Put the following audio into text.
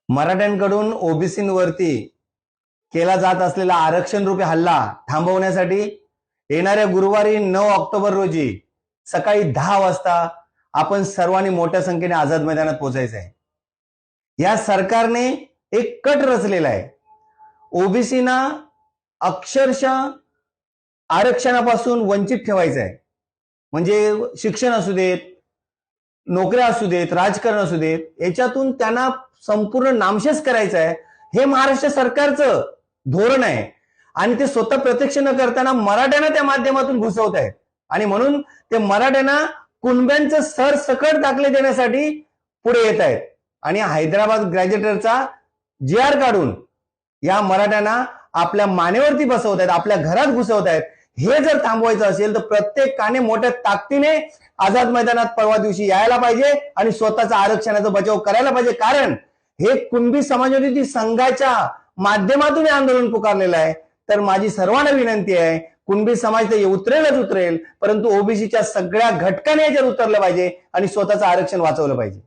मराठ्यांकडून ओबीसींवरती केला जात असलेला आरक्षण रूपी हल्ला थांबवण्यासाठी येणाऱ्या गुरुवारी 9 ऑक्टोबर रोजी सकाळी 10 वाजता आपण सर्वांनी मोठ्या संख्येने आझाद मैदानात पोहोचायचं आहे। या सरकारने एक कट रचलेला आहे। ओबीसीना अक्षरशः आरक्षणापासून वंचित ठेवायचं आहे। म्हणजे शिक्षण असू देत, नोकऱ्या असू देत, राजकारण असू देत, याच्यातून त्यांना संपूर्ण नामशेष करायचं आहे। हे महाराष्ट्र सरकारचं धोरण आहे आणि ते स्वतः प्रत्यक्ष न करताना मराठ्यांना त्या माध्यमातून घुसवत आहेत आणि म्हणून ते मराठ्यांना कुणब्यांचं सरसकट दाखले देण्यासाठी पुढे येत आहेत आणि हैदराबाद ग्रॅज्युएटरचा GR काढून या मराठ्यांना आपल्या मानेवरती बसवत आहेत, आपल्या घरात घुसवत आहेत। हे जर थांबवायचं असेल तर प्रत्येकाने मोठ्या ताकदीने आझाद मैदानात परवा दिवशी यायला पाहिजे आणि स्वतःचा आरक्षणाचा बचाव करायला पाहिजे। कारण हे कुणबी समाजवादी संघाच्या माध्यमातून आंदोलन पुकारलेलं आहे। तर माझी सर्वांना विनंती आहे, कुणबी समाज तर उतरेलच उतरेल, परंतु ओबीसीच्या सगळ्या घटकाने याच्यावर उतरलं पाहिजे आणि स्वतःचं आरक्षण वाचवलं पाहिजे।